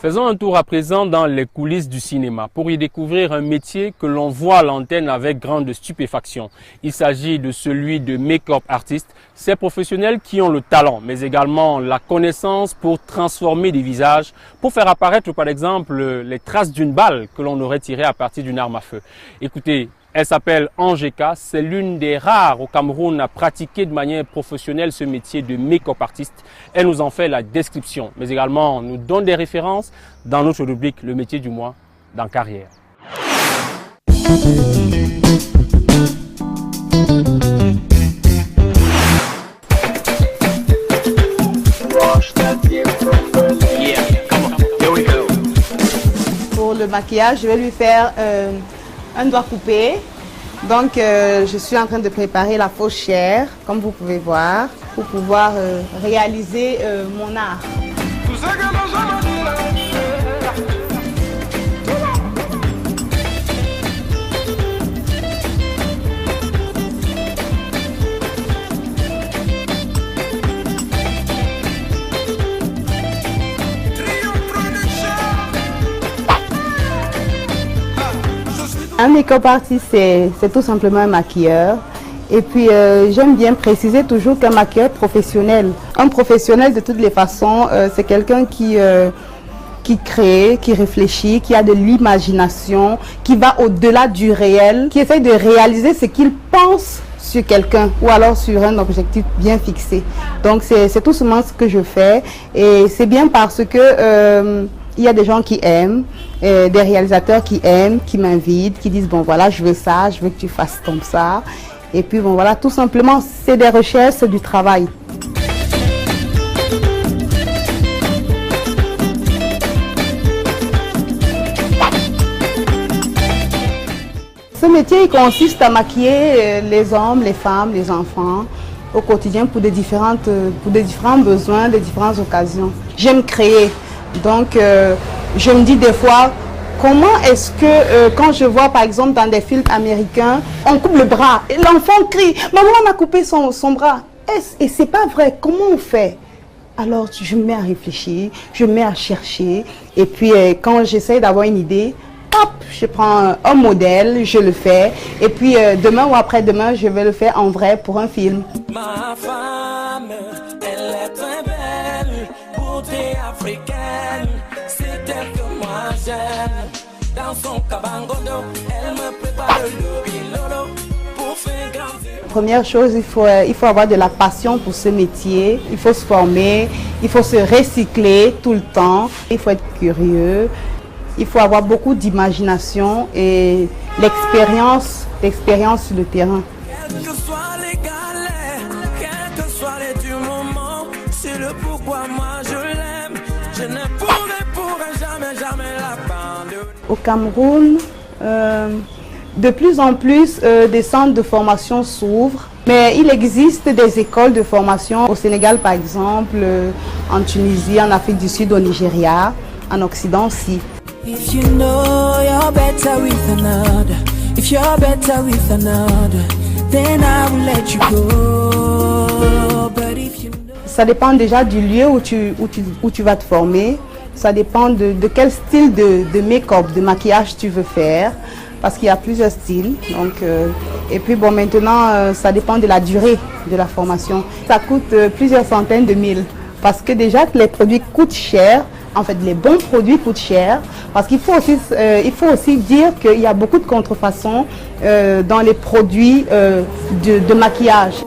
Faisons un tour à présent dans les coulisses du cinéma pour y découvrir un métier que l'on voit à l'antenne avec grande stupéfaction. Il s'agit de celui de make-up artiste. Ces professionnels qui ont le talent, mais également la connaissance pour transformer des visages, pour faire apparaître par exemple les traces d'une balle que l'on aurait tirée à partir d'une arme à feu. Écoutez, elle s'appelle Angeka, c'est l'une des rares au Cameroun à pratiquer de manière professionnelle ce métier de make-up artiste. Elle nous en fait la description, mais également nous donne des références dans notre rubrique Le métier du mois dans Carrière. Pour le maquillage, je vais lui faire un doigt coupé. Donc je suis en train de préparer la fausse chair, comme vous pouvez voir, pour pouvoir réaliser mon art. Un make-up artiste, c'est tout simplement un maquilleur. Et puis, j'aime bien préciser toujours qu'un maquilleur professionnel. Un professionnel, de toutes les façons, c'est quelqu'un qui crée, qui réfléchit, qui a de l'imagination, qui va au-delà du réel, qui essaye de réaliser ce qu'il pense sur quelqu'un ou alors sur un objectif bien fixé. Donc, c'est tout simplement ce que je fais. Et c'est bien parce que il y a des gens qui aiment, des réalisateurs qui aiment, qui m'invitent, qui disent bon voilà, je veux ça, je veux que tu fasses comme ça. Et puis bon voilà, tout simplement, c'est des recherches, c'est du travail. Ce métier, il consiste à maquiller les hommes, les femmes, les enfants au quotidien pour des différents besoins, des différentes occasions. J'aime créer. Donc, je me dis des fois, comment est-ce que, quand je vois par exemple dans des films américains, on coupe le bras et l'enfant crie, maman m'a coupé son bras. Et c'est pas vrai, comment on fait? Alors, je me mets à réfléchir, je me mets à chercher. Et puis, quand j'essaie d'avoir une idée, hop, je prends un modèle, je le fais. Et puis, demain ou après-demain, je vais le faire en vrai pour un film. Ma femme, elle est très belle, beauté africaine, c'est elle que moi j'aime. Dans son cabangondo, elle me prépare le bilolo pour faire grandir. Première chose, il faut avoir de la passion pour ce métier, il faut se former, il faut se recycler tout le temps, il faut être curieux, il faut avoir beaucoup d'imagination et l'expérience sur le terrain. Quels que soient les galères, quels que soient les durs moments, c'est le pourquoi moi je l'aime. Je ne pourrai jamais l'abandonner. Au Cameroun, de plus en plus, des centres de formation s'ouvrent. Mais il existe des écoles de formation au Sénégal, par exemple, en Tunisie, en Afrique du Sud, au Nigeria, en Occident aussi. If you know you're better with another, if you're better with another, then I will let you go. But if you know... Ça dépend déjà du lieu où tu vas te former. Ça dépend de quel style de make-up, de maquillage tu veux faire. Parce qu'il y a plusieurs styles. Donc, et puis bon, maintenant, ça dépend de la durée de la formation. Ça coûte plusieurs centaines de mille. Parce que déjà, les produits coûtent cher. En fait, les bons produits coûtent cher. Parce qu'il faut aussi dire qu'il y a beaucoup de contrefaçons dans les produits de maquillage.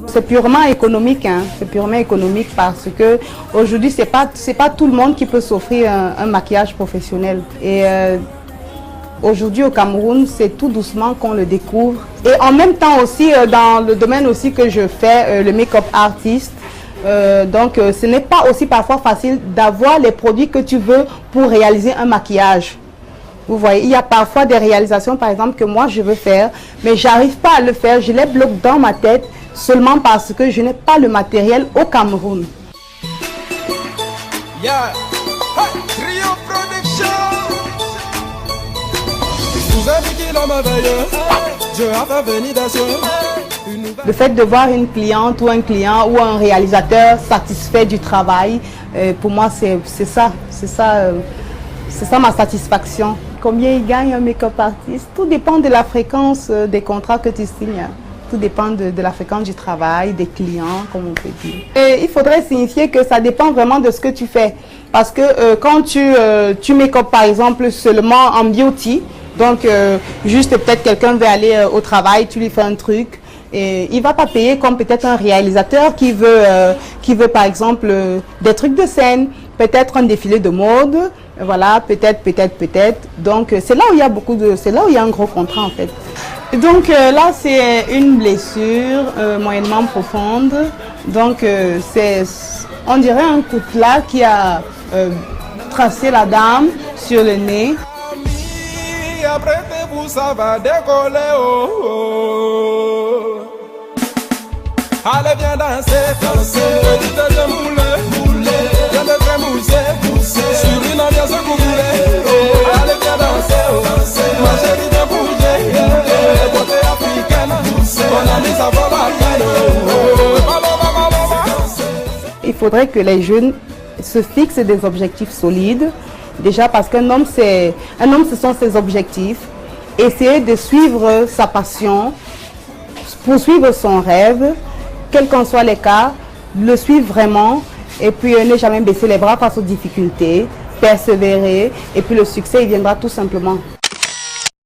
C'est purement économique, hein. C'est purement économique parce que aujourd'hui c'est pas tout le monde qui peut s'offrir un maquillage professionnel. Et aujourd'hui au Cameroun, c'est tout doucement qu'on le découvre. Et en même temps aussi dans le domaine aussi que je fais, le make-up artiste. Donc ce n'est pas aussi parfois facile d'avoir les produits que tu veux pour réaliser un maquillage. Vous voyez, il y a parfois des réalisations par exemple que moi je veux faire, mais j'arrive pas à le faire, je les bloque dans ma tête seulement parce que je n'ai pas le matériel au Cameroun. Yeah. Hey, Rio Production. Vous avez qui la merveille? Le fait de voir une cliente ou un client ou un réalisateur satisfait du travail, pour moi c'est ça ma satisfaction. Combien il gagne un make-up artiste? Tout dépend de la fréquence des contrats que tu signes. Tout dépend de la fréquence du travail, des clients, comme on peut dire. Et il faudrait signifier que ça dépend vraiment de ce que tu fais. Parce que quand tu make-up par exemple seulement en beauty, donc juste peut-être quelqu'un veut aller au travail, tu lui fais un truc, et il ne va pas payer comme peut-être un réalisateur qui veut par exemple des trucs de scène, peut-être un défilé de mode, voilà, peut-être. Donc c'est là où il y a c'est là où il y a un gros contrat en fait. Donc là c'est une blessure moyennement profonde, donc on dirait un coutelas qui a tracé la dame sur le nez. Apprêtez-vous, ça va décoller. Oh, oh. Allez, viens danser, petite de moulée, viens de trémousser, sur une ambiance coulée. Oh, allez, viens danser, ma chérie de bouger, côté africaine, mon ami, ça vaut la peine. Il faudrait que les jeunes se fixent des objectifs solides. Déjà parce qu'un homme, ce sont ses objectifs. Essayer de suivre sa passion, poursuivre son rêve, quels qu'en soient les cas, le suivre vraiment et puis ne jamais baisser les bras face aux difficultés, persévérer et puis le succès il viendra tout simplement.